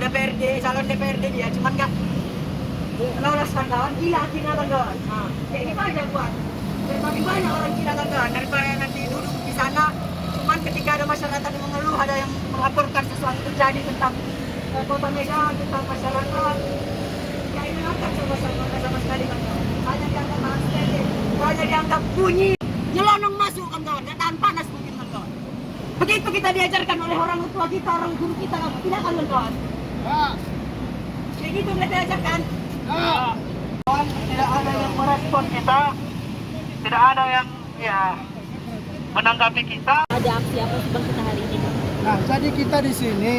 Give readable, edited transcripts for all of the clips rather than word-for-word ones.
DPRD, calon DPRD dia, cuman nggak meloloskan kawan, gila Cina kawan. Kayak gitu aja buat. Tapi banyak orang Cina kawan, daripada nanti duduk di sana, cuman ketika ada masyarakat yang mengeluh, ada yang melaporkan sesuatu terjadi tentang kota Medan, tentang masyarakat, ya ini nonton sama sekali kawan. Hanya dianggap masker, hanya dianggap bunyi, nyelonong masuk kawan, dan tahan panas mungkin kawan. Begitu kita diajarkan oleh orang tua kita, orang guru kita, tidak kawan. Kayak gitu kita diajarkan. Tidak ada yang merespon kita, tidak ada yang menanggapi kita. Ada aksi apa sih Bang kita hari ini? Nah, jadi kita di sini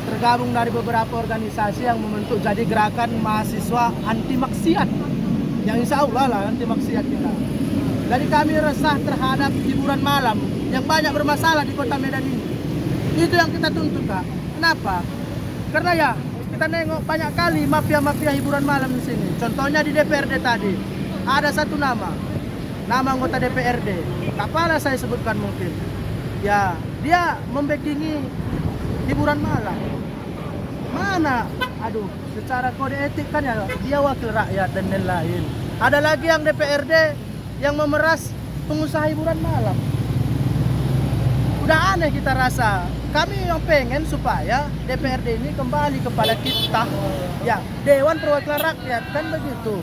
tergabung dari beberapa organisasi yang membentuk jadi gerakan mahasiswa anti maksiat. Yang insya Allah lah anti maksiat kita. Jadi kami resah terhadap hiburan malam yang banyak bermasalah di kota Medan ini. Itu yang kita tuntut, Kak. Kenapa? Karena ya kita nengok banyak kali mafia-mafia hiburan malam di sini. Contohnya di DPRD tadi ada satu nama anggota DPRD. Kepala saya sebutkan mungkin. Ya, dia membackingi hiburan malam. Mana? Aduh, secara kode etik kan ya dia wakil rakyat dan lain-lain. Ada lagi yang DPRD yang memeras pengusaha hiburan malam. Udah aneh kita rasa. Kami yang pengen supaya DPRD ini kembali kepada kita, ya Dewan Perwakilan Rakyat, kan begitu.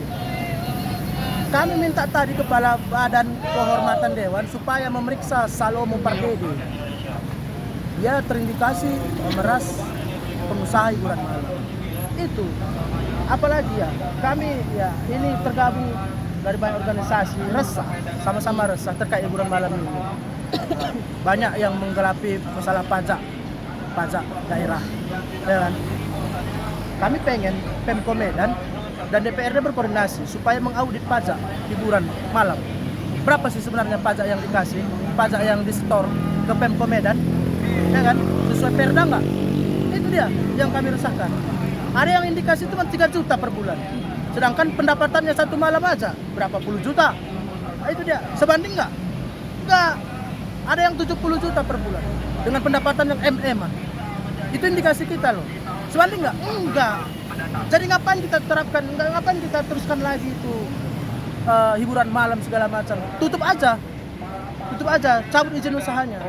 Kami minta tadi kepala Badan Kehormatan Dewan supaya memeriksa Salomo Pardede. Dia terindikasi memeras pengusaha hiburan malam. Itu. Apalagi ya, kami ya ini tergabung dari banyak organisasi, resah, sama-sama resah terkait hiburan malam ini. Banyak yang menggelapi masalah pajak daerah, ya kan? Kami pengen Pemko Medan dan DPRD berkoordinasi supaya mengaudit pajak hiburan malam. Berapa sih sebenarnya pajak yang dikasih, pajak yang disetor ke Pemko Medan, ya kan? Sesuai perda nggak? Itu dia yang kami resahkan. Ada yang indikasi cuma 3 juta per bulan, sedangkan pendapatannya satu malam aja berapa puluh juta. Nah, itu dia, sebanding nggak? Nggak. Ada yang 70 juta per bulan dengan pendapatan yang MM. Itu indikasi kita loh. Sebanding nggak? Enggak. Jadi ngapain kita terapkan? Ngapain kita teruskan lagi itu hiburan malam segala macam? Tutup aja, cabut izin usahanya.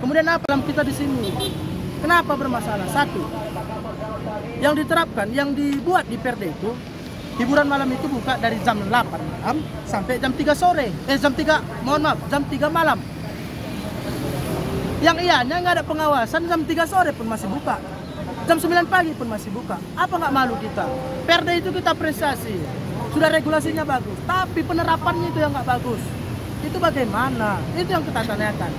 Kemudian apa dalam kita di sini? Kenapa bermasalah? Satu, yang diterapkan, yang dibuat di Perda itu, hiburan malam itu buka dari jam 8 malam sampai jam 3 sore. Jam 3 malam. Yang ianya nggak ada pengawasan, jam 3 sore pun masih buka, jam 9 pagi pun masih buka. Apa nggak malu kita? Perda itu kita apresiasi, sudah regulasinya bagus, tapi penerapannya itu yang nggak bagus. Itu bagaimana? Itu yang kita tanyakan.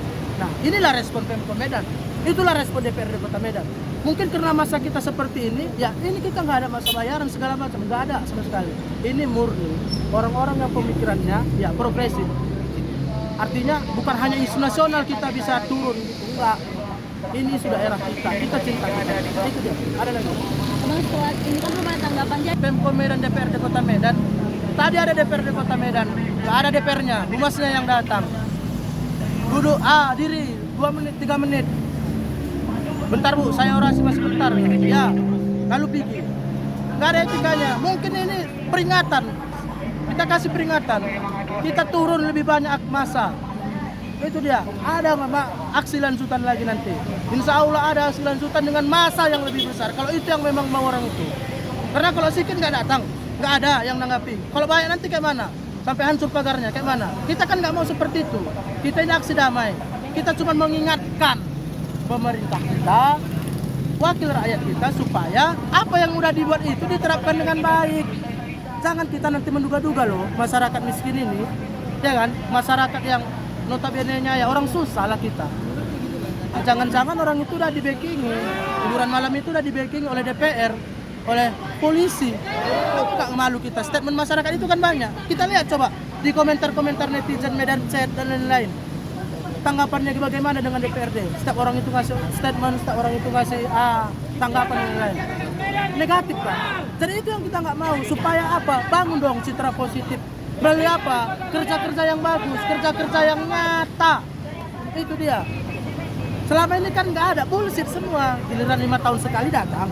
Nah, inilah respon Pemko Medan, itulah respon DPRD Kota Medan. Mungkin karena masa kita seperti ini, ya ini kita nggak ada masa bayaran segala macam, nggak ada sama sekali. Ini murni orang-orang yang pemikirannya ya progresif. Artinya bukan hanya isu nasional kita bisa turun, enggak. Ini sudah era kita cinta kita. Itu dia. Ada lagi. Bang, setelah ini kan belum ada tanggapan dia. Pemko Medan DPRD Kota Medan. Tadi ada DPRD Kota Medan, nggak ada DPR-nya, humasnya yang datang. Duduk, diri 2 menit, 3 menit. Bentar Bu, saya orasi masih bentar. Ya, lalu pergi. Nggak ada etikanya. Mungkin ini peringatan. Kita kasih peringatan. Kita turun lebih banyak massa. Itu dia. Ada aksi lanjutan lagi nanti. Insya Allah ada aksi lanjutan dengan massa yang lebih besar. Kalau itu yang memang mau orang itu. Karena kalau sedikit nggak datang, nggak ada yang nanggapi. Kalau banyak nanti kayak mana? Sampai hancur pagarnya kayak mana? Kita kan nggak mau seperti itu. Kita ini aksi damai. Kita cuma mengingatkan pemerintah kita, wakil rakyat kita, supaya apa yang udah dibuat itu diterapkan dengan baik. Jangan kita nanti menduga-duga loh masyarakat miskin ini, ya kan? Masyarakat yang notabene-nya ya orang susah lah kita. Jangan-jangan orang itu udah di-backingi, hiburan malam itu udah di-backingi oleh DPR, oleh polisi. Nggak malu kita, statement masyarakat itu kan banyak. Kita lihat coba di komentar-komentar netizen, Medan Chat dan lain-lain. Tanggapannya bagaimana dengan DPRD? Setiap orang itu ngasih statement, setiap orang itu ngasih tanggapan dan lain-lain. Negatif kan? Jadi itu yang kita nggak mau. Supaya apa? Bangun dong citra positif. Melalui apa? Kerja-kerja yang bagus, kerja-kerja yang nyata. Itu dia. Selama ini kan nggak ada, bullshit semua. Giliran 5 tahun sekali datang.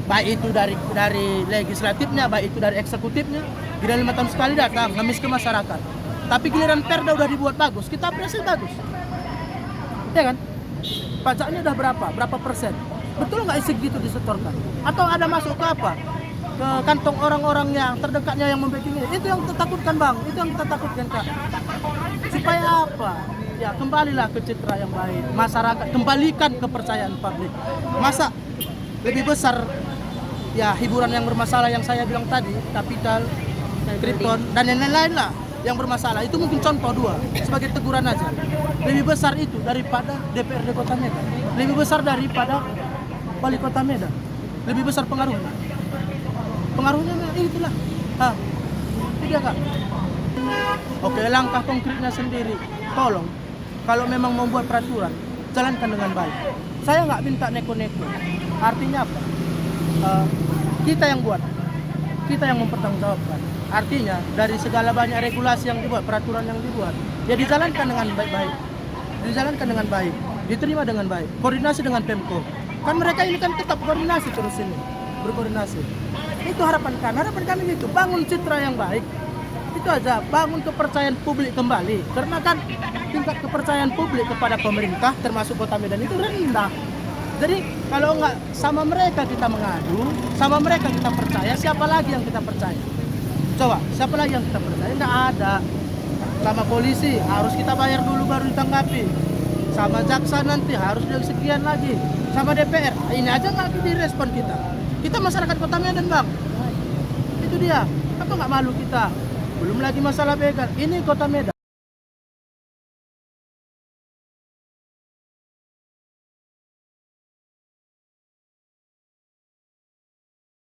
baik itu dari legislatifnya, baik itu dari eksekutifnya, tidak 5 tahun sekali datang ngemis ke masyarakat. Tapi giliran perda udah dibuat bagus, kita apresiasi bagus, ya kan? Pajaknya udah berapa persen? Betul nggak segitu disetorkan? Atau ada masuk ke apa? Ke kantong orang-orang yang terdekatnya yang membacking itu yang kita takutkan bang, itu yang kita takutkan kak. Supaya apa? Ya kembalilah ke citra yang baik, masyarakat kembalikan kepercayaan publik. Masa lebih besar ya hiburan yang bermasalah yang saya bilang tadi, kapital, kripton dan yang lain-lain lah yang bermasalah itu mungkin contoh 2 sebagai teguran aja. Lebih besar itu daripada DPRD Kota Medan, lebih besar daripada Wali Kota Medan, lebih besar pengaruhnya. Pengaruhnya itulah. Tidak kak. Oke, langkah konkretnya sendiri. Tolong, kalau memang membuat peraturan, jalankan dengan baik. Saya nggak minta neko-neko. Artinya apa? Kita yang buat, kita yang mempertanggungjawabkan. Artinya dari segala banyak regulasi yang dibuat, peraturan yang dibuat, ya dijalankan dengan baik-baik, dijalankan dengan baik, diterima dengan baik, koordinasi dengan Pemko. Kan mereka ini kan tetap koordinasi terus ini, berkoordinasi. Itu harapan kami itu, bangun citra yang baik. Itu aja, bangun kepercayaan publik kembali. Karena kan tingkat kepercayaan publik kepada pemerintah termasuk Kota Medan itu rendah. Jadi kalau nggak sama mereka kita mengadu, sama mereka kita percaya, siapa lagi yang kita percaya? Coba, siapa lagi yang kita percaya? Nggak ada. Sama polisi harus kita bayar dulu baru ditanggapi. Sama jaksa nanti harus dari sekian lagi. Sama DPR, ini aja nggak direspon kita. Kita masyarakat Kota Medan bang. Itu dia. Apa nggak malu kita? Belum lagi masalah begal. Ini Kota Medan.